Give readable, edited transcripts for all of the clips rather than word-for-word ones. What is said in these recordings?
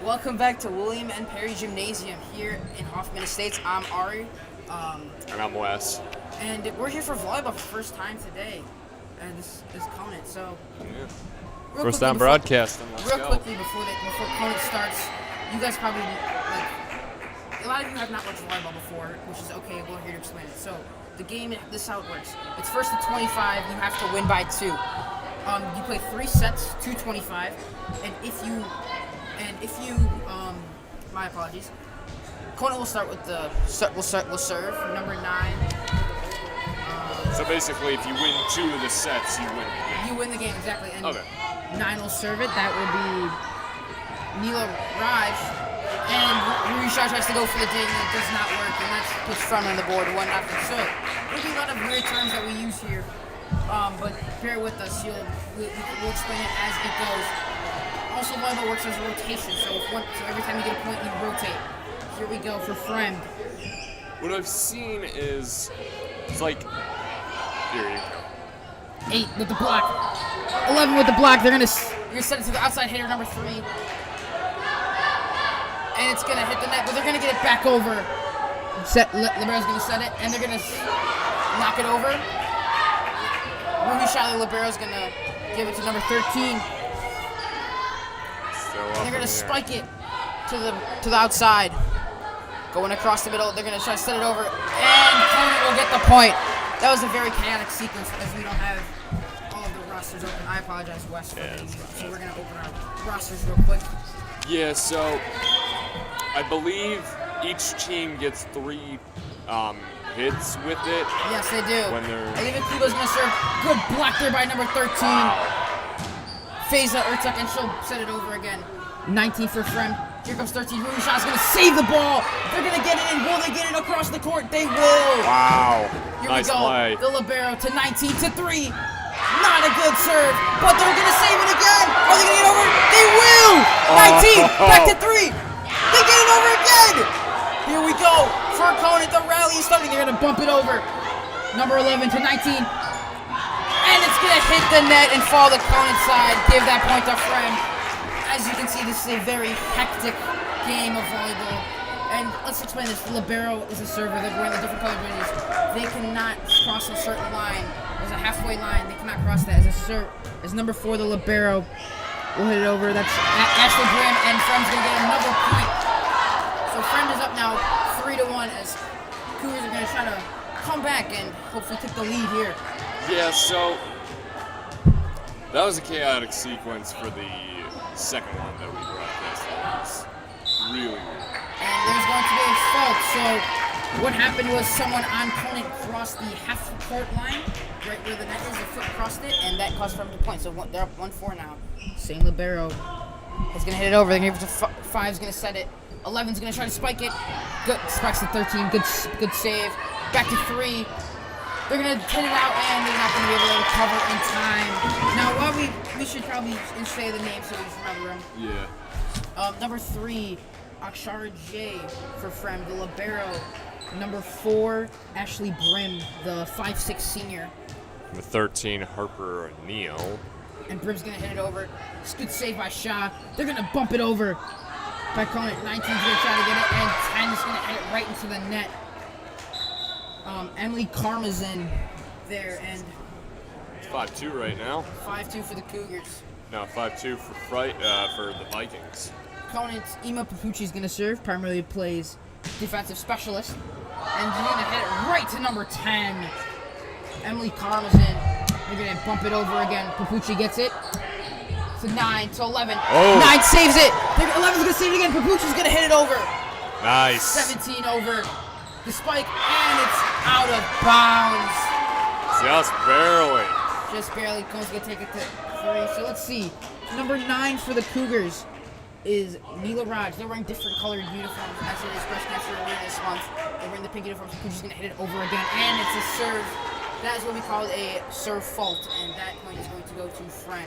Welcome back to William and Perry Gymnasium here in Hoffman Estates. I'm Ari. And I'm Wes. And we're here for volleyball for the first time today. And this is Conant. So, Yeah. First time broadcasting. Real quickly before Conant starts, you guys probably, a lot of you have not watched volleyball before, which is okay. We're here to explain it. So, the game, this is how it works. It's first to 25. You have to win by 2. You play 3 sets, 2-25, and if you, my apologies. Conant will start with we'll serve number 9. So basically, if you win 2 of the sets, you win the game. You win the game, exactly. And Okay. 9 will serve it. That will be Neela Raj. And Ruisha tries to go for the ding, and it does not work, and that's puts Fremd on the board, 1-0. So there'll be a lot of weird terms that we use here. But bear with us. We'll explain it as it goes. Also, volleyball works as a rotation, so every time you get a point, you rotate. Here we go for Fremd. What I've seen is, it's like, here you go. 8 with the block. 11 with the block. You're gonna set it to the outside hitter, number 3. And it's gonna hit the net, but they're gonna get it back over. Libero's gonna set it, and they're gonna knock it over. Ruhi Libero's gonna give it to number 13. And they're gonna spike it to the outside. Going across the middle, they're gonna try to set it over, and Conant will get the point. That was a very chaotic sequence as we don't have all of the rosters open. I apologize, Wes, for getting you. So we're gonna open our rosters real quick. Yeah, so I believe each team gets 3 hits with it. Yes, they do. When they're... I think Kubo's gonna serve. Good block there by number 13. Faiza Ertuk, and she'll set it over again. 19 for Fremd. Here comes 13. Ruisha's gonna save the ball. They're gonna get it in. Will they get it across the court? They will. Wow. Here nice we go. Play. The libero to 19 to 3. Not a good serve, but they're gonna save it again. Are they gonna get over? They will. 19 back to 3. They get it over again. Here we go. For Conant, the rally is starting. They're gonna bump it over. Number 11 to 19. And it's gonna hit the net and fall to Conant's side. Give that point to Fremd. As you can see, this is a very hectic game of volleyball. And let's explain this. The libero is a server. They're wearing the different color jerseys. They cannot cross a certain line. There's a halfway line. They cannot cross that. As number 4, the libero will hit it over. That's Ashley Graham, and Fremd's gonna get another point. So Fremd is up now 3-1 as Cougars are gonna try to come back and hopefully take the lead here. Yeah, so that was a chaotic sequence for the second one that we broadcasted. It was really weird. And there's going to be a fault. So what happened was someone on Conant crossed the half-court line, right where the net is. The foot crossed it, and that caused Fremd to point. So they're up 1-4 now. Same libero is going to hit it over. They're going to give it to 5's going to set it. 11's going to try to spike it. Good. Spikes to 13. Good save. Back to 3. They're going to hit it out, and they're not going to be able to recover in time. Now, while we should probably say the name so we just remember them. Yeah. Number 3, Akshara J for Fremd, the libero. Number 4, Ashley Brim, the 5'6" senior. Number 13, Harper Neal. And Brim's going to hit it over. It's good save by Shah. They're going to bump it over by Conant. 19's going to try to get it, and 10's going to hit it right into the net. Emily Karmazin there, and It's 5-2 right now. 5-2 for the Cougars. No, 5-2 for the Vikings. Conant's Ima Papucci is going to serve, primarily plays defensive specialist. And she's going to hit it right to number 10. Emily Karmazin. They're going to bump it over again. Papucci gets it. To 9 to 11. Oh. 9 saves it. 11's going to save it again. Papucci's going to hit it over. Nice. 17 over the spike, and it's out of bounds. Just barely. Just barely. Conant's going to take it to 3. So let's see. Number 9 for the Cougars is Neela Raj. They're wearing different colored uniforms as it is Breast Cancer Awareness Month. They're wearing the pink uniforms. Papucci's going to hit it over again, and it's a serve. That is what we call a serve fault, and that point is going to go to Fremd.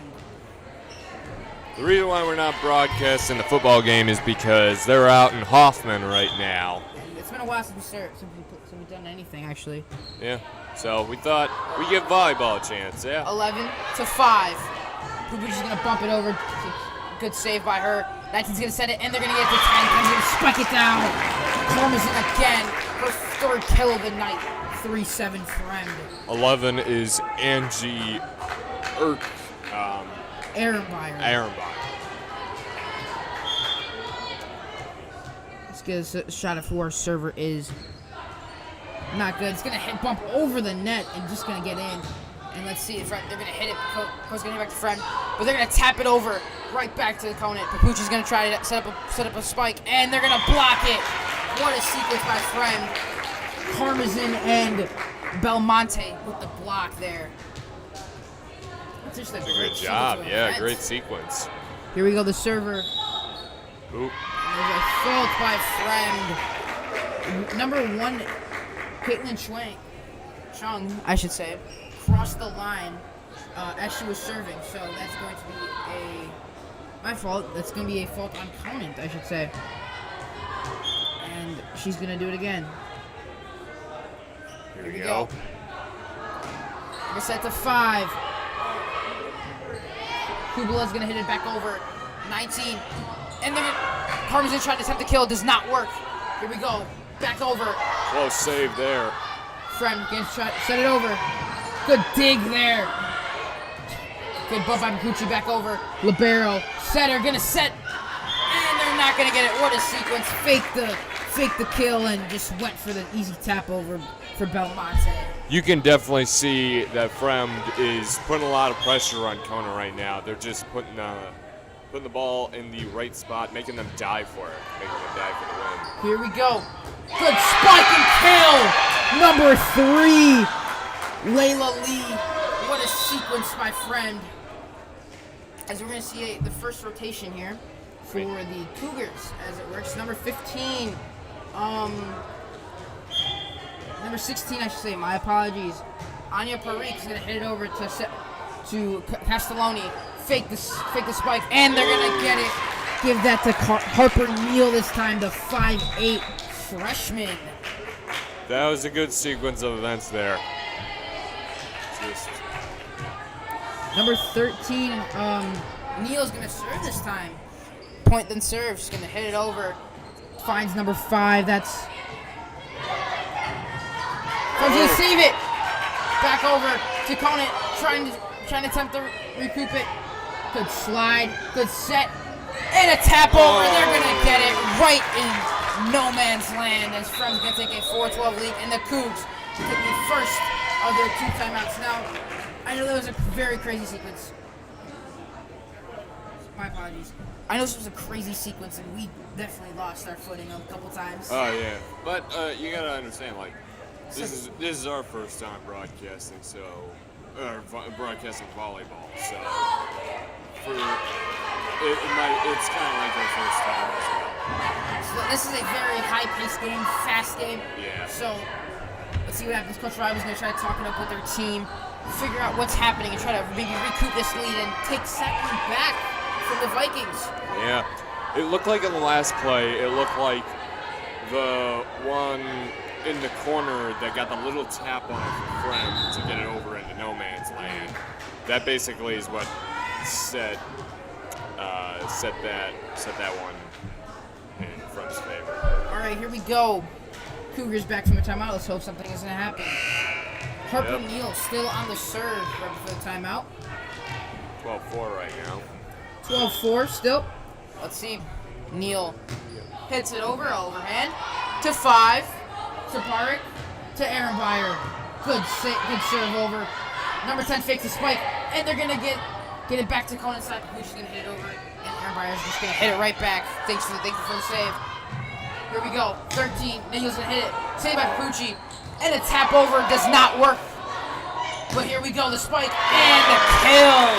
The reason why we're not broadcasting the football game is because they're out in Hoffman right now. It's been a while since we've done anything, actually. Yeah, so we thought we'd give volleyball a chance, yeah? 11 to 5. Papucci's going to bump it over. Good save by her. 19's going to set it, and they're going to get it to 10. They're going to spike it down. Karmazin again. Her third kill of the night. 3-7 Fremd. 11 is Angie Ehrenbeyer. Let's get a shot of who our server is. Not good. It's going to hit bump over the net and just going to get in. And let's see if they're going to hit it. Co's going to get back to Fremd, but they're going to tap it over right back to the Conant. Papucci's going to try to set up a spike, and they're going to block it. What a sequence by Fremd. Karmazin and Belmonte with the block there. That's just a good job. Yeah, great sequence. Here we go, the server. Oop. There's a fault by Fremd. Number 1, Caitlin Chung, I should say, crossed the line as she was serving, so that's going to be my fault. That's going to be a fault on Conant, I should say. And she's going to do it again. Here we go. We're set to 5. Kubala's going to hit it back over. 19. And then Karmazin tried to attempt the kill. Does not work. Here we go. Back over. Close save there. Fremd again, set it over. Good dig there. Good bump by Papucci, back over. Libero, setter, gonna set. And they're not gonna get it. What a sequence. Fake the kill and just went for the easy tap over for Belmonte. You can definitely see that Fremd is putting a lot of pressure on Kona right now. They're just putting the ball in the right spot, making them die for it, making them die for the win. Here we go. Good spike and kill. Number 3, Layla Lee. What a sequence by Fremd. As we're going to see the first rotation here for the Cougars, as it works. Number 15. Number 16, I should say. My apologies. Anya Parikh is going to hit it over to Castelloni. Fake the spike, and they're going to get it. Give that to Harper Neal this time, the 5'8" freshman. That was a good sequence of events there. Number 13, Neal's going to serve this time. Point then serve. She's going to hit it over. Finds number 5. That's... Comes to save it. Back over to Conant. Trying to attempt to recoup it. Good slide. Good set. And a tap over. They're going to get it right in no man's land as Fremd's going to take a 4-12 lead. And the Cougs take the first of their 2 timeouts. Now, I know that was a very crazy sequence. My apologies. I know this was a crazy sequence, and we definitely lost our footing a couple times. Oh yeah, but you gotta understand, like this is our first time broadcasting, broadcasting volleyball. So it's kind of like our first time as well. So this is a very high-paced game, fast game. Yeah. So let's see what happens. Coach Ryder's going to try to talk it up with their team, figure out what's happening, and try to maybe recoup this lead and take second back from the Vikings. Yeah. It looked like in the last play, it looked like the one in the corner that got the little tap on it for Fremd to get it over into no man's land. That basically is what set that one in Fremd's favor. All right, here we go. Cougars back from a timeout. Let's hope something is going to happen. Harper Neal still on the serve right before the timeout. 12-4 right now. 12-4 still. Let's see. Neal hits it overhand to 5, to Parikh, to Ehrenbeyer. Good serve over. Number 10 fakes the spike, and they're gonna get it back to Conant's side. Who's gonna hit it over, and Ehrenbeyer's just gonna hit it right back. Thank you for the save. Here we go. 13. Neal's gonna hit it. Saved by Papucci, and a tap over does not work. But here we go. The spike and the kill.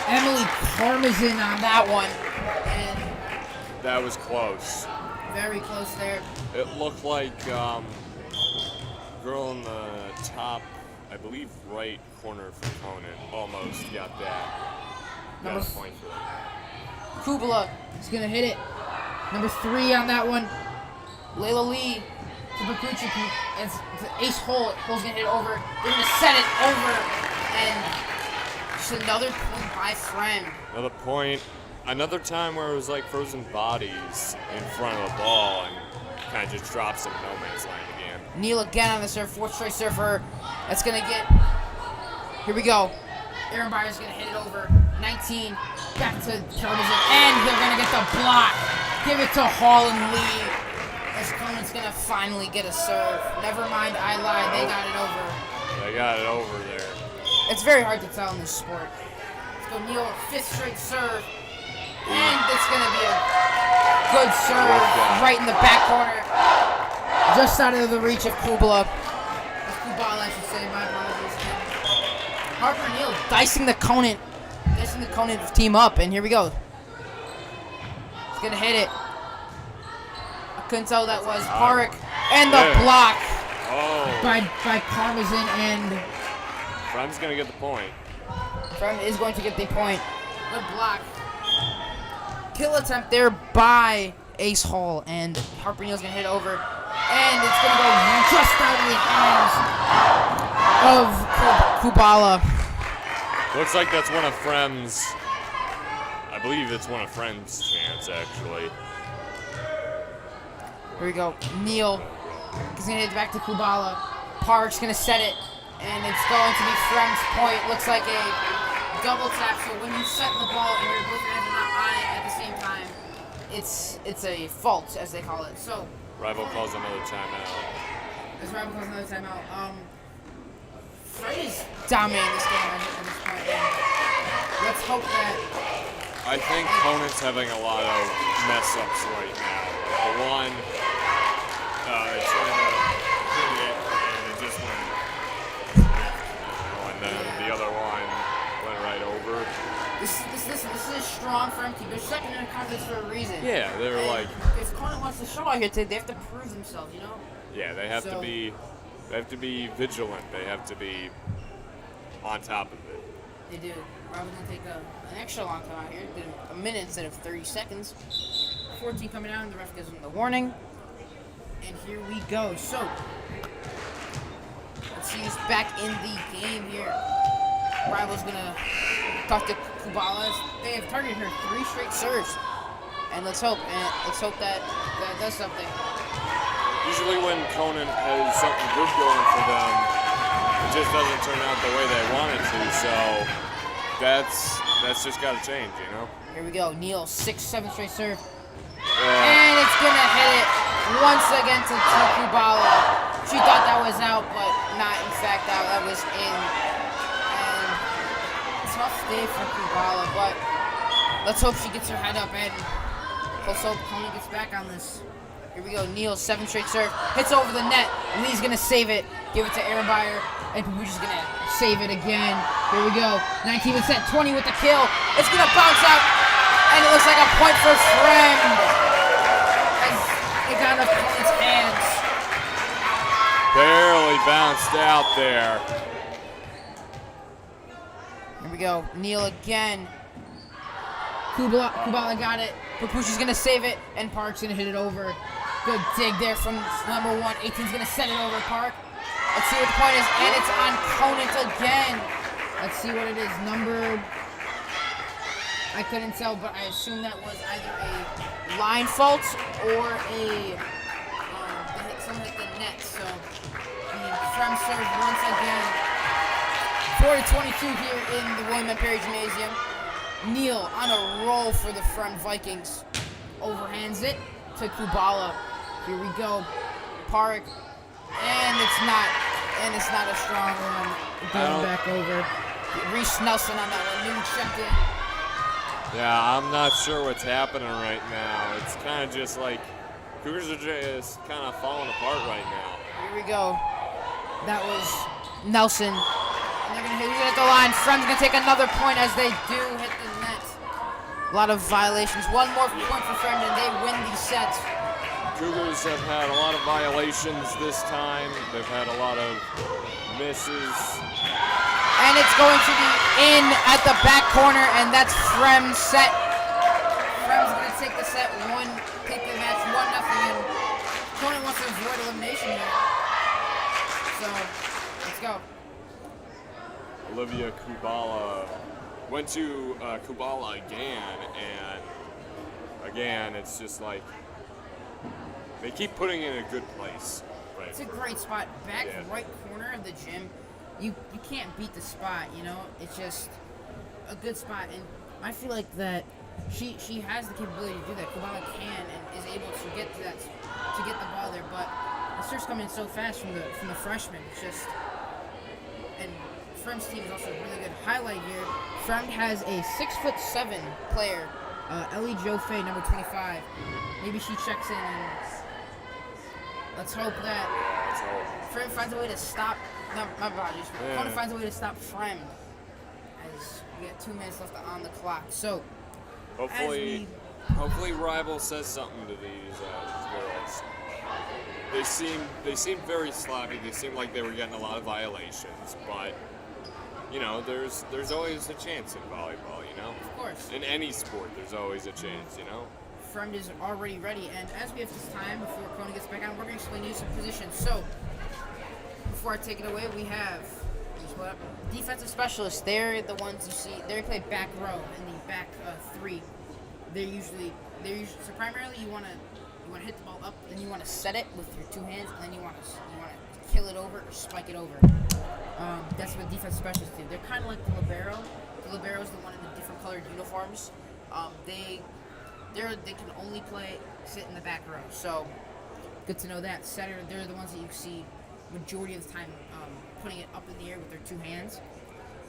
Emily Karmazin on that one. And that was close. Very close there. It looked like girl in the top, I believe, right corner for Conant almost got that. Got a point for that. Kubala is going to hit it. Number 3 on that one. Layla Lee to Papucci. It's ace hole. Hole's going to hit it over. They're going to set it over. And just another point by Fremd. Another point another time where it was like frozen bodies in front of the ball and kind of just drops in no man's land again. Neal again on the serve, fourth straight serve for her. That's gonna get. Here we go. Aaron Byers gonna hit it over. 19, back to Parmesan, and they're gonna get the block. Give it to Hall and Lee. As Conant's gonna finally get a serve. Never mind, I lied. They got it over. They got it over there. It's very hard to tell in this sport. Let's go Neal, fifth straight serve. And it's gonna be a good serve right in the back corner. Just out of the reach of Kubala. Kubala, I should say, my apologies. Harper Neal dicing the Conant team up, and here we go. He's gonna hit it. I couldn't tell who that was. Park and the block by Parmesan, and Fremd's gonna get the point. Fremd is going to get the point. Good block. Kill attempt there by Ace Hall, and Harper Neal's gonna hit it over, and it's gonna go just out of the hands of Kubala. Looks like that's one of Fremd's. I believe it's one of Fremd's chants, actually. Here we go. Neal is gonna hit it back to Kubala. Park's gonna set it, and it's going to be Fremd's point. Looks like a double tap. So when you set the ball and your both hands are not on it at the same time, it's a fault, as they call it. So Rival calls another timeout. As Rival calls another timeout. Fred is dominating this game at this point. Let's hope that. I think Conant's having a lot of mess ups right now. The one, they tried to hit it and it just went. And then the other one went right over. This is a strong Fremd team. They're second in the conference for a reason. Yeah, they're and like. If Conant wants to show out here today, they have to prove themselves, you know? Yeah, they have to be. They have to be vigilant. They have to be on top of it. They do. Robin's going to take an extra long time out here. A minute instead of 30 seconds. 14 coming out, and the ref gives them the warning. And here we go. So, let's see who's back in the game here. Rival's going to talk to Kubala. They have targeted her 3 straight serves. And let's hope that does something. Usually when Conant has something good going for them, it just doesn't turn out the way they want it to, so that's just got to change, you know? Here we go. Neal, 6, 7 straight serve. And it's going to hit it once again to Kubala. She thought that was out, but not in fact out. That was in. And tough day for Kubala, but let's hope she gets her head up, and let's hope Conant gets back on this. Here we go. Neal, 7 straight serve. Hits over the net. Lee's going to save it. Give it to Aaron Byer. And Papucci's going to save it again. Here we go. 19 with set. 20 with the kill. It's going to bounce out. And it looks like a point for Fremd. As it got up in his hands. Barely bounced out there. Here we go. Neal again. Kubala got it. Papucci's going to save it. And Park's going to hit it over. Good dig there from number 1. 18's going to send it over Park. Let's see what the point is. And it's on Conant again. Let's see what it is. Number... I couldn't tell, but I assume that was either a line fault or a... something like the net. So, the Fremd serve once again. 4-22 here in the William M. Perry Gymnasium. Neal on a roll for the Fremd Vikings. Overhands it to Kubala. Here we go. Park. And it's not a strong one. Going back over. Reese Nelson on that one. Newton checked in. Yeah, I'm not sure what's happening right now. It's kind of just like Cougars are just kind of falling apart right now. Here we go. That was Nelson. And they're going to hit it at the line. Fremd's going to take another point as they do hit the net. A lot of violations. One more point for Fremd and they win these sets. Cougars have had a lot of violations this time. They've had a lot of misses. And it's going to be in at the back corner, and that's Fremd's set. Fremd's going to take the set take the match 1-0, and Conant wants to avoid elimination here. So, let's go. Olivia Kubala went to Kubala again, and again, it's just like they keep putting it in a good place. Right. It's a great spot. Back right corner of the gym. You can't beat the spot, you know? It's just a good spot, and I feel like that she has the capability to do that. Kubala can and is able to get to that, to get the ball there, but the serve's coming in so fast from the freshman. It's just, and Fremd's team is also a really good highlight here. Fremd has a 6'7" player, Ellie Joffe, number 25. Maybe she checks in, and let's hope that Fremd finds a way to stop. No, my apologies. Conant finds a way to stop Fremd as we got 2 minutes left on the clock. So, hopefully Rival says something to these girls. They seem very sloppy. They seem like they were getting a lot of violations, but you know, there's always a chance in volleyball. You know, of course. In any sport, there's always a chance. You know. Fremd is already ready, and as we have this time before Conant gets back on, we're going to explain you some positions. So, before I take it away, we have defensive specialists. They're the ones you see. They play back row in the back three. They're usually so primarily you want to hit the ball up, then you want to set it with your 2 hands, and then you want to kill it over or spike it over. That's what defensive specialists do. They're kind of like the libero. The libero is the one in the different colored uniforms. They can only sit in the back row. So good to know that. Setter, they're the ones that you see majority of the time putting it up in the air with their 2 hands.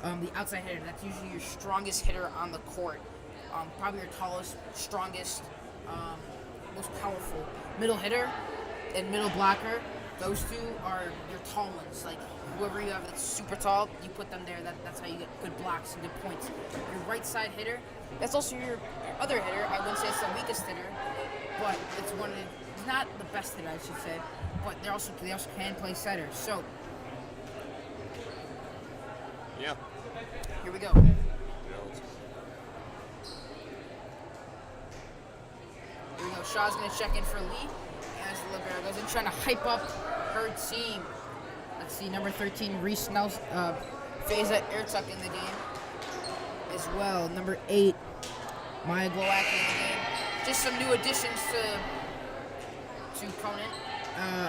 The outside hitter, that's usually your strongest hitter on the court. Probably your tallest, strongest, most powerful. Middle hitter and middle blocker, those 2 are your tall ones. Like whoever you have that's super tall, you put them there. That's how you get good blocks and good points. Your right side hitter, that's also your other hitter. I wouldn't say it's the weakest hitter, but it's not the best hitter, I should say. But they also can play setter. So yeah, here we go. Here we go. Shaw's going to check in for Lee as the libero goes in, trying to hype up her team. Let's see, number 13, Reese Nelson, Faiza Ertuck in the game as well. Number 8, Maya Glowacki in the game. Just some new additions to Conant.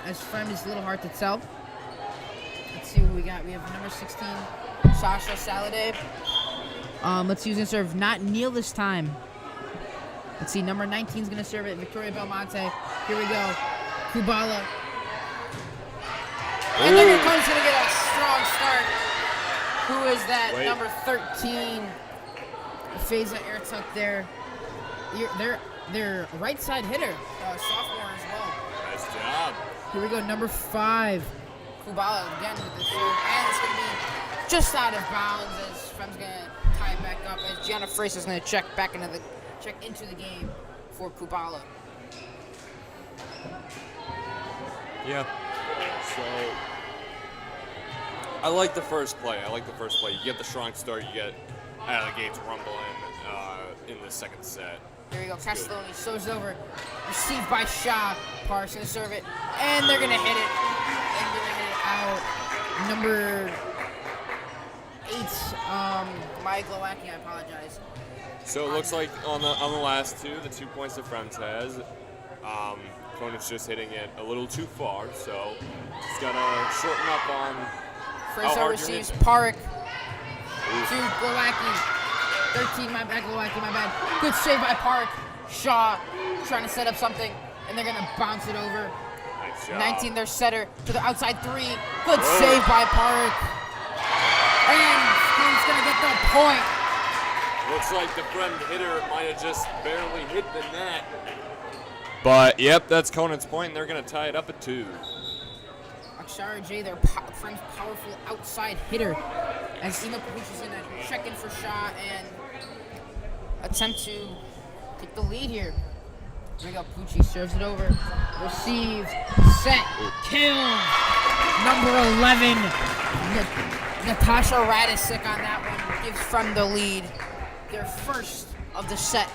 As Fremd is a little hard to tell. Let's see what we got. We have number 16, Sasha Saladay. Let's see who's going to serve. Not Neil this time. Let's see, number 19 is going to serve it. Victoria Belmonte. Here we go. Kubala. And Conant's going to get a strong start. Who is that? Number 13, Faiza Ertuck there. Their right side hitter, sophomore as well. Nice job. Here we go, number 5, Kubala again with the serve, and it's going to be just out of bounds as Fremd's going to tie it back up as Gianna Fraser is going to check into the game for Kubala. Yeah. So I like the first play. You get the strong start. You get out of the gates rumbling in the second set. Here we go. Castelloni serves over. Received by Shaw. Park's going to serve it. And they're going to hit it. And they're going to hit it out. Number 8, Maya Glowacki, I apologize. So it looks like on the last 2, the 2 points that Fremd has, Conant's just hitting it a little too far, so he's got to shorten up on Fraser receives Park to Glowacki. 13, my bad, Glowacki, my bad. Good save by Park. Shaw trying to set up something, and they're going to bounce it over. Nice job. 19, their setter to the outside 3. Good save by Park. And he's going to get the point. Looks like the Fremd hitter might have just barely hit the net. But, yep, that's Conant's point, and they're going to tie it up at 2. Akshara J, their Fremd's powerful outside hitter. As Ema Papuch is going to check in for Shaw and attempt to take the lead here. Here we go. Pucci serves it over. Receives. Set. Kill. Number 11. Natasha Radisik on that one. Gives Fremd the lead. Their first of the set.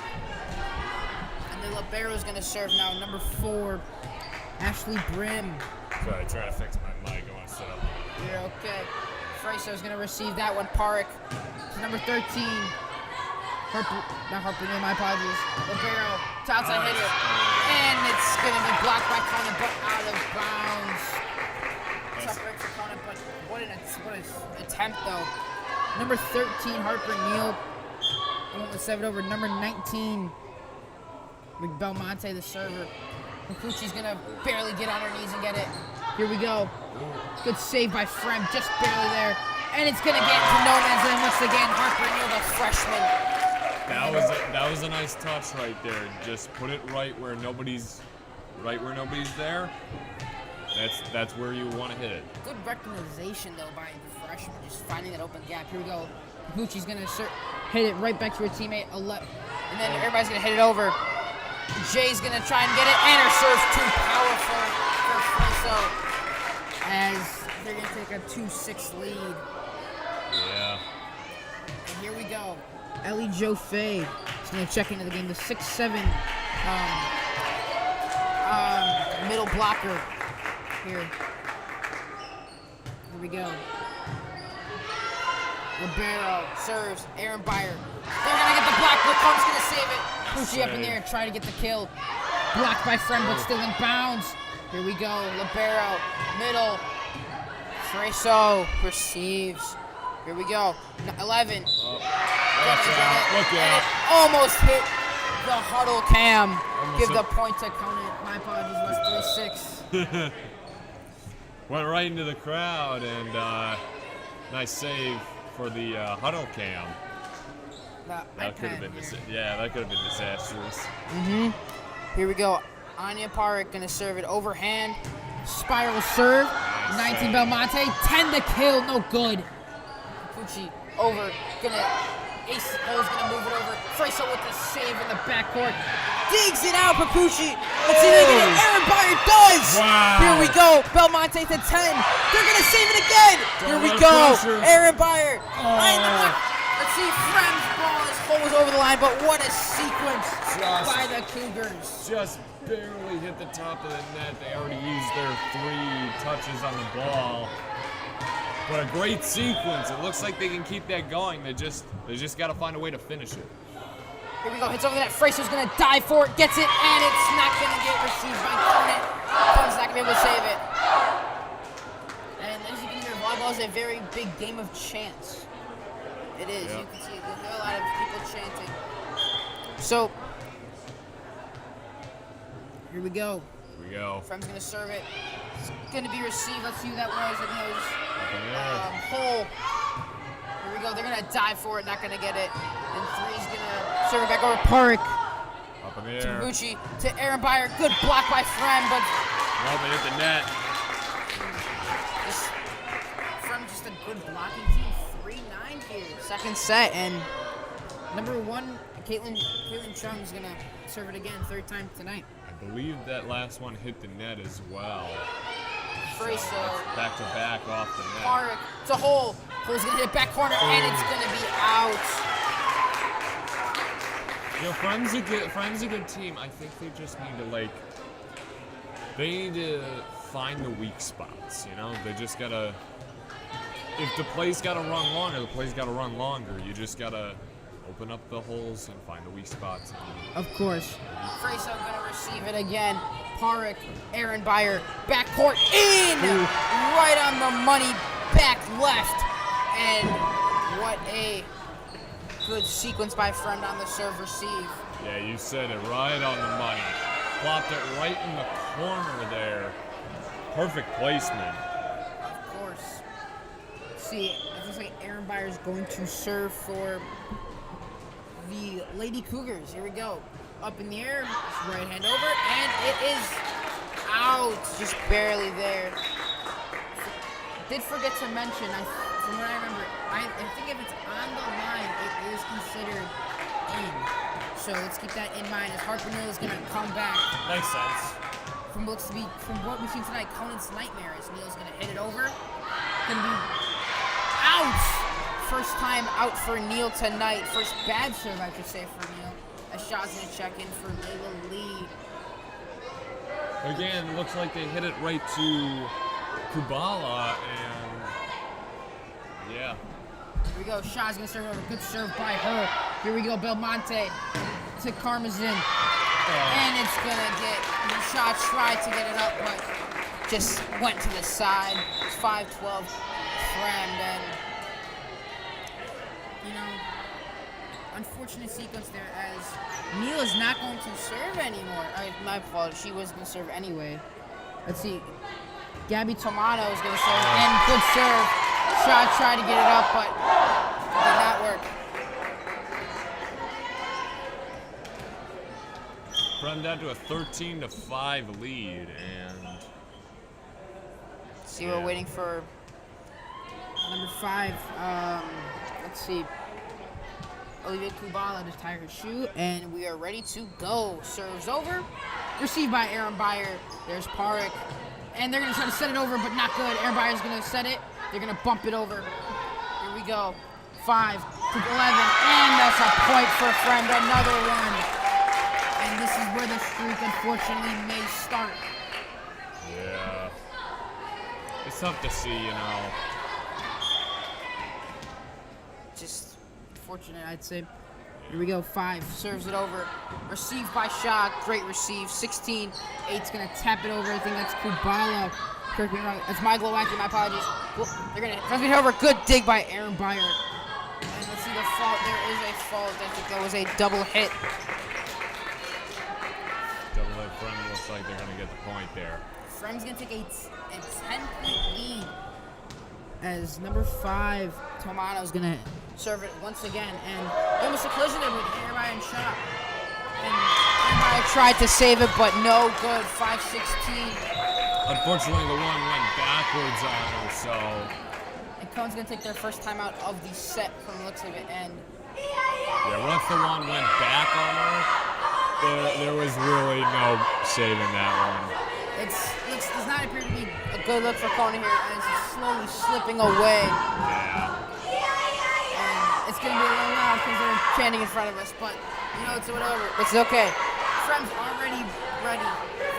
And the libero is going to serve now. Number 4. Ashley Brim. Sorry, trying to fix my mic. I want to set up. You're okay. Fraser is going to receive that one. Park. Number 13. Not Harper, no, my apologies. Libero, to outside hitter. And it's going to be blocked by Conant, but out of bounds. Tough break for Conant, but what an attempt, though. Number 13, Harper Neal. Went with 7 over. Number 19, Belmonte, the server. Kikuchi's going to barely get on her knees and get it. Here we go. Good save by Fremd, just barely there. And it's going to get into no man's land once again. Harper Neal, the freshman. That was a nice touch right there. Just put it right where nobody's there. That's where you want to hit it. Good recognition though by the freshman, just finding that open gap. Here we go. Kikuchi's gonna hit it right back to her teammate, and then everybody's gonna hit it over. Jay's gonna try and get it, and her serve's too powerful for Freso, as they're gonna take a 2-6 lead. Yeah. And here we go. Ellie Jo Fay is gonna check into the game. The 6'7" middle blocker. Here we go. Libero serves. Aaron Byer. They're gonna get the block. LeComb's gonna save it. Kikuchi up in there, try to get the kill. Blocked by Fremd, but still in bounds. Here we go. Libero, middle. Freso receives. Here we go. 11. Look out. Almost hit the huddle cam. Give the point to Conant. My apologies, was 3-6. Went right into the crowd, and nice save for the huddle cam. That could have been disastrous. Here we go. Anya Parik gonna serve it overhand. Spiral serve. 19 Belmonte. 10 to kill. No good. Kikuchi over. Ace Cole's gonna move it over. Freso with the save in the backcourt. Digs it out, Kikuchi. Let's see if they get it. Aaron Byer does. Wow. Here we go. Belmonte to 10. They're gonna save it again. Here we go. Aaron Byer. Let's see. Fremd's ball is almost over the line, but what a sequence by the Cougars. Just barely hit the top of the net. They already used their 3 touches on the ball. But a great sequence. It looks like they can keep that going. They just got to find a way to finish it. Here we go. Hits over the net. Freso's going to dive for it. Gets it, and it's not going to get received by Conant. Conant's not going to be able to save it. And as you can hear, volleyball is a very big game of chants. It is. Yep. You can see there's a lot of people chanting. So, here we go. Fremd's going to serve it. It's going to be received. Let's see who that was. I think that was Hole. Here we go. They're going to dive for it. Not going to get it. And 3's going to serve it back over Parik. Up in the air. To Kikuchi. To Aaron Byer. Good block by Fremd, but they hit the net. Fremd just a good blocking team. 3-9 here. Second set, and number 1, Caitlin Chung's going to serve it again. 3rd time tonight. I believe that last one hit the net as well. Freso. Back to back off the net. Parik to Hole. Hole's gonna hit it back corner, and it's gonna be out. Fremd's a good team. I think they just need to find the weak spots. They just gotta. If the play's gotta run longer, the play's gotta run longer. You just gotta open up the holes and find the weak spots. Of course. Freso gonna receive it again. Parik, Aaron Byer, backcourt in! Ooh. Right on the money, back left. And what a good sequence by Fremd on the serve receive. Yeah, you said it, right on the money. Plopped it right in the corner there. Perfect placement. Of course. See, it looks like Aaron Byer is going to serve for the Lady Cougars. Here we go. Up in the air, right hand over, and it is out. Just barely there. Did forget to mention, from what I remember, I think if it's on the line, it is considered in. So let's keep that in mind as Harper Neal is going to come back. Makes sense. From what we've seen tonight, Conant's nightmare is Neal's going to hit it over. Going to be out. First time out for Neal tonight. First bad serve, I should say, for Neal. A shot's going to check in for Layla Lee. Again, it looks like they hit it right to Kubala, and yeah. Here we go. Shaw's going to serve over. Good serve by her. Here we go, Belmonte to Karmazin. And it's going to get the shot, tried to get it up, but just went to the side. It's 5-12 Fremd, and, you know, unfortunate sequence there as Mila's not going to serve anymore. My fault, she was going to serve anyway. Let's see. Gabby Tomano is going to serve, and good serve. Shot tried to get it up, but did not work. Fremd down to a 13-5 lead, and see, we're waiting for number 5. Let's see. Olivia Kubala to tie her shoe, and we are ready to go. Serves over, received by Aaron Beyer. There's Parik, and they're going to try to set it over, but not good. Aaron Beyer's going to set it. They're going to bump it over. Here we go. 5 to 11, and that's a point for Fremd. Another one. And this is where the streak, unfortunately, may start. Yeah. It's tough to see, you know. Just fortunate, I'd say. Here we go, 5, serves it over. Received by Shah, great receive. 16, 8's gonna tap it over. I think that's Kubala. Correct me wrong. That's my Glowacki, my apologies. Well, they're gonna transmit it over. Good dig by Aaron Beyer. And let's see the fault. There is a fault. I think that was a double hit. Double hit Fremd looks like they're gonna get the point there. Fremd's gonna take a 10-point lead as number 5, Tomano's gonna serve it once again, and almost a collision there with Aaron and Shot. And Aaron tried to save it, but no good. 5-16. Unfortunately, the one went backwards on her, so. And Cone's gonna take their first time out of the set from the looks of it, and yeah, once the one went back on her, there was really no saving that one. It does not appear to be a good look for Conant here, and it's slowly slipping away. Yeah. And it's going to be a little loud because they're chanting in front of us, but, you know, it's whatever. It's okay. Fremd's already ready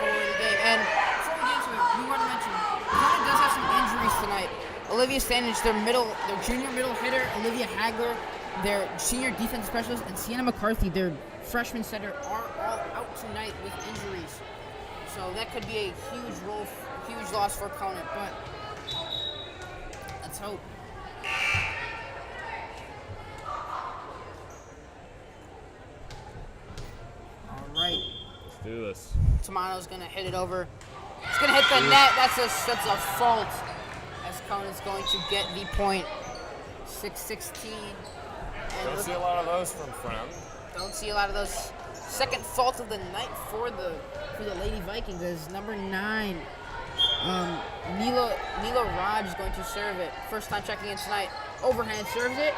for the game. And before we get into it, we want to mention, Conant does have some injuries tonight. Olivia Standage, their junior middle hitter, Olivia Hagler, their senior defensive specialist, and Sienna McCarthy, their freshman setter, are all out tonight with injuries. So that could be a huge loss for Conant, but let's hope. All right. Let's do this. Tomano's gonna hit it over. It's gonna hit the net. That's a fault. As Conant's going to get the point. 6-16. Don't see a lot of those from Fremd. Don't see a lot of those. Second fault of the night for the Lady Vikings as number 9, Mila Raj is going to serve it. First time checking in tonight. Overhand serves it.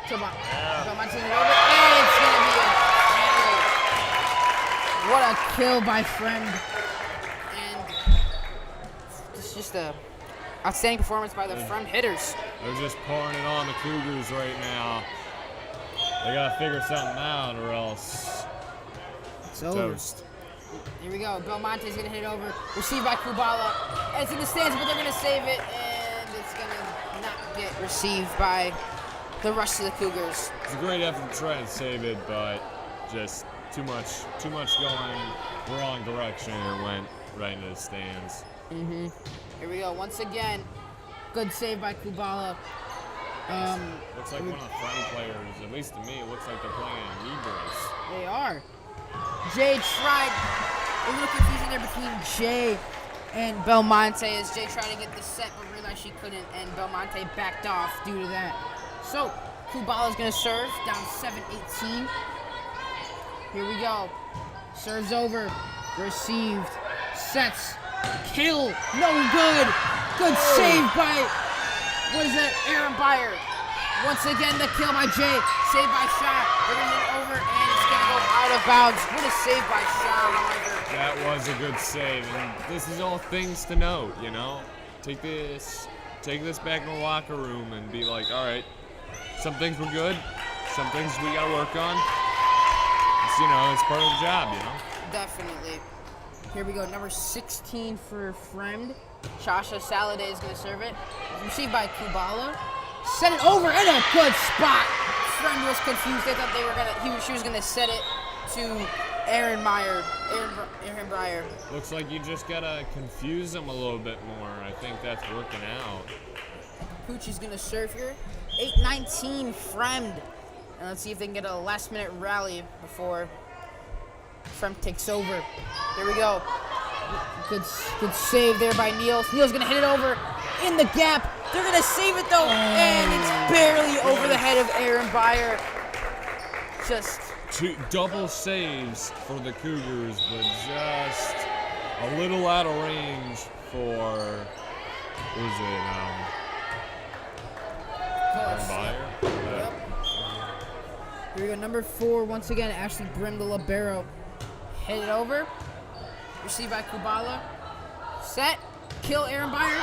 Belmonte it over, and it's going to be a kill. What a kill by Fremd. And it's just a outstanding performance by the Fremd hitters. They're just pouring it on the Cougars right now. They gotta figure something out or else it's toast. Here we go. Belmonte's gonna hit it over. Received by Kubala. And it's in the stands, but they're gonna save it, and it's gonna not get received by the rest of the Cougars. It's a great effort to try and save it, but just too much going wrong direction, and it went right into the stands. Here we go. Once again, good save by Kubala. Looks like one of the Fremd players, at least to me, it looks like they're playing a knee brace. They are. Jay tried a little confusion there between Jay and Belmonte as Jay tried to get the set but realized she couldn't, and Belmonte backed off due to that. So, Kubala's going to serve, down 7-18. Here we go. Serves over. Received. Sets. Kill. No good. Good save by, what is that, Aaron Beyer. Once again, the kill by Jay. Saved by Shah. They're going to hit over, and it's going to go out of bounds. What a save by Shah, however. That was a good save, and this is all things to note, you know? Take this back in the locker room and be like, all right, some things were good, some things we got to work on. It's, you know, it's part of the job, you know? Definitely. Here we go, number 16 for Fremd. Shasha Saladay is going to serve it. It's received by Kubala. Set it over in a good spot Fremd was confused. They thought she was gonna set it to Aaron Breyer. Looks like you just gotta confuse them a little bit more. I think that's working out. Pucci's gonna serve here. 8-19 Fremd. And let's see if they can get a last-minute rally before Fremd takes over. Here we go. Good save there by Niels. Niels gonna hit it over in the gap. They're gonna save it though, and it's barely over the head of Aaron Breyer. Just two double saves for the Cougars, but just a little out of range for Breyer. Yep. Here we go, number 4 once again. Ashley Brim, the libero, hit it over. Received by Kubala. Set. Kill Aaron Breyer.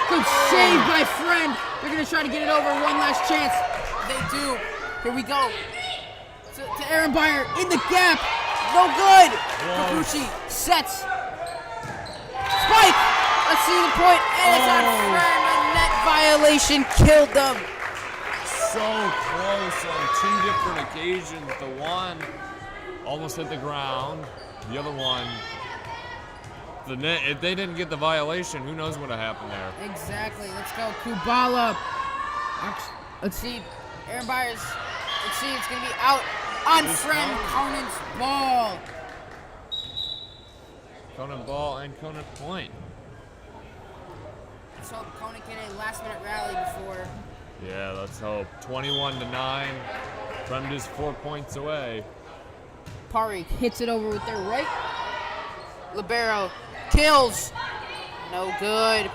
Good save by Fremd. They're going to try to get it over. One last chance. They do. Here we go. To Aaron Breyer in the gap. No good. Capucci sets. Spike. Let's see the point. And it's on Fremd. A net violation killed them. So close on 2 different occasions. The one almost hit the ground. The other one, the net. If they didn't get the violation, who knows what would have happened there? Exactly. Let's go, Kubala. Let's see. Aaron Byers. Let's see. It's gonna be out on Fremd. Conant's ball. Conant ball and Conant point. Let's hope Conant get a last-minute rally before. Yeah, let's hope. 21-9. Fremd is 4 points away. Parikh hits it over with their right. Libero kills. No good.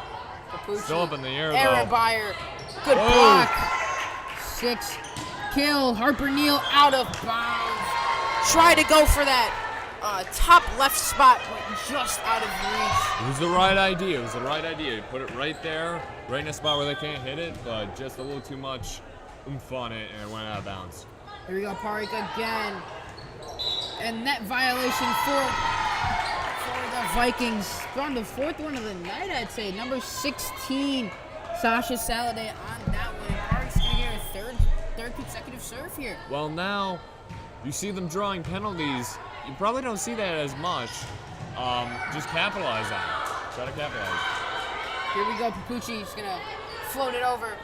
Capucci. Still up in the air, Aaron though. Breyer. Good block. 6. Kill. Harper Neal out of bounds. Try to go for that top left spot, but just out of reach. It was the right idea. It was the right idea. You put it right there, right in a spot where they can't hit it, but just a little too much oomph on it, and it went out of bounds. Here we go, Parikh again. And net violation for the Vikings. On the 4th one of the night, I'd say. Number 16, Sasha Saladay on that one. Parikh's going to get a third consecutive serve here. Well, now you see them drawing penalties. You probably don't see that as much. Just capitalize on it. Try to capitalize. Here we go, Capucci's going to float it over.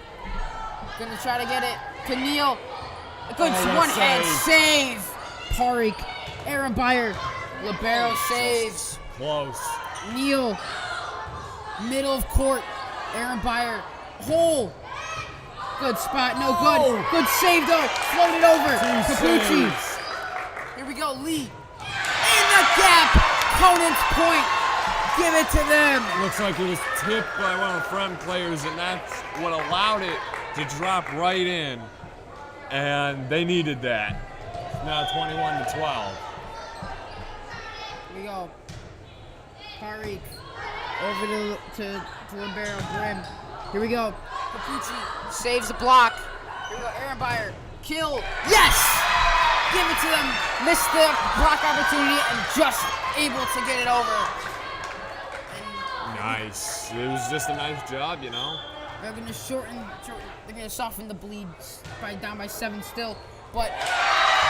Going to try to get it to Neal. A good one-hand save. Parikh, Aaron Breyer, libero saves. Close. Neal, middle of court. Aaron Breyer, hole. Good spot, no good. Good save though. Float it over. Capucci. Here we go, Lee. In the gap. Conant's point. Give it to them. Looks like it was tipped by one of the Fremd players, and that's what allowed it to drop right in. And they needed that. Now 21-12. Here we go. Parikh over to libero Brim. Here we go. Capucci saves the block. Here we go. Aaron Breyer. Kill. Yes! Give it to them. Missed the block opportunity and just able to get it over. And Nice. It was just a nice job, you know. they're going to shorten. They're going to soften the bleed down by 7 still. But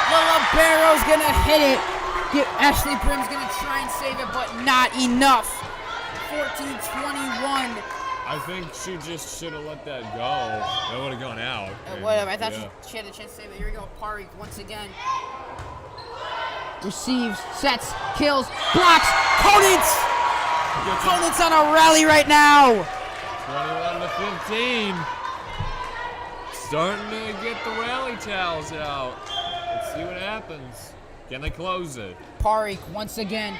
the libero's going to hit it. Ashley Brim's going to try and save it, but not enough. 14-21. I think she just should have let that go. That would have gone out. Whatever. I thought she had a chance to save it. Here we go. Parikh once again. Receives, sets, kills, blocks. Conant's on a rally right now. 21-15. Starting to get the rally towels out. Let's see what happens. Can they close it? Parikh once again.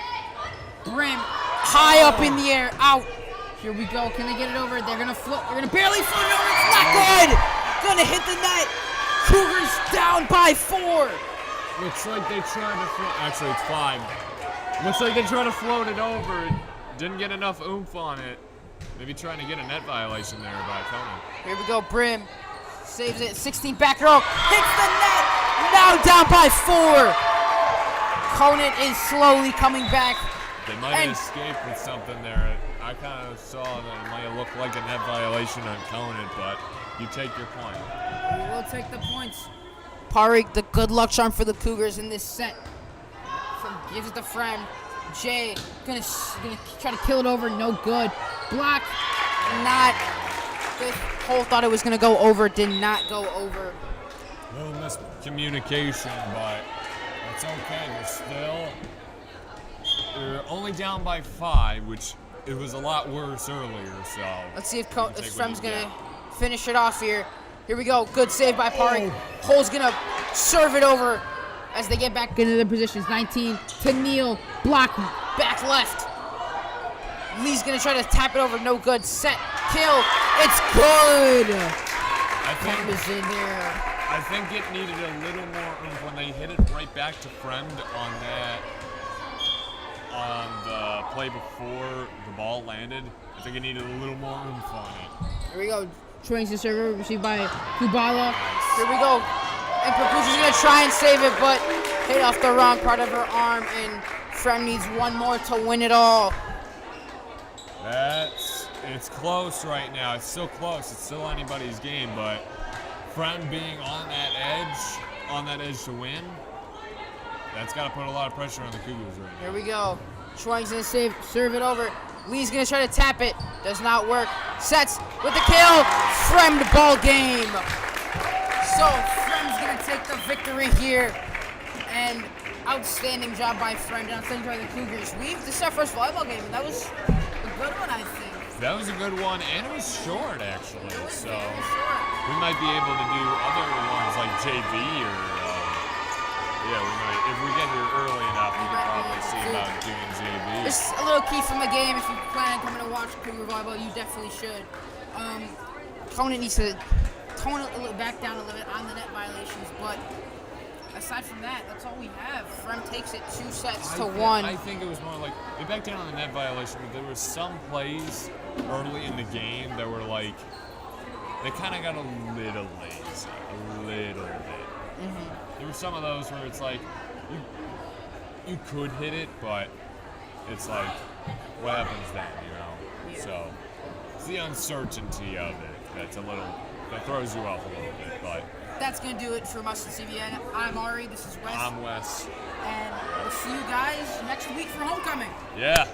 Brim high up in the air. Out. Here we go. Can they get it over? They're going to float. They're going to barely float it over. It's not good. Going to hit the net. Cougars down by 4. Looks like they tried to float. Actually, it's 5. Looks like they tried to float it over. Didn't get enough oomph on it. Maybe trying to get a net violation there by Conant. Here we go. Brim saves it. 16 back row. Hits the net. Now down by 4. Conant is slowly coming back. They might have escaped with something there. I kind of saw that it might have looked like a net violation on Conant, but you take your point. We will take the points. Parik, the good luck charm for the Cougars in this set. Gives it to Fremd. Jay gonna try to kill it over. No good. Block. Not. The Cole thought it was gonna go over. Did not go over. A little miscommunication, but it's okay. They're only down by 5, which it was a lot worse earlier. So let's see if Fremd's gonna finish it off here. Here we go. Good save by Parik. Cole's gonna serve it over as they get back into their positions. 19 to Neal. Block. Back left. Lee's gonna try to tap it over. No good. Set. Kill. It's good. I was in there. I think it needed a little more oomph when they hit it right back to Fremd on the play before the ball landed. I think it needed a little more oomph on it. Here we go. Trying to serve, received by Kubala. Here we go. And Papucci's gonna try and save it, but hit off the wrong part of her arm, and Fremd needs one more to win it all. It's close right now. It's still close. It's still anybody's game, but Fremd being on that edge to win, that's got to put a lot of pressure on the Cougars right now. Here we go. Schwang's gonna serve it over. Lee's gonna try to tap it. Does not work. Sets with the kill. Fremd ball game. So Fremd's gonna take the victory here. And outstanding job by Fremd. Outstanding job by the Cougars. This is our first volleyball game. That was a good one, I think. That was a good one, and it was short, actually. It was so very short. We might be able to do other ones like JV or, we might. If we get here early enough, we can probably see about doing JV. Just a little key from the game. If you plan on coming to watch Cougar volleyball, you definitely should. Conant needs to tone it a little back down a little bit on the net violations, but aside from that, that's all we have. Fremd takes it 2 sets to 1. I think it was more like they backed down on the net violation, but there were some plays early in the game that were like they kind of got a little lazy, a little bit. Mm-hmm. There were some of those where it's like you could hit it, but it's like what happens then, Yeah. So it's the uncertainty of it that throws you off a little bit, but. That's going to do it from us at CBN. I'm Ari, this is Wes. I'm Wes. And we'll see you guys next week for homecoming. Yeah.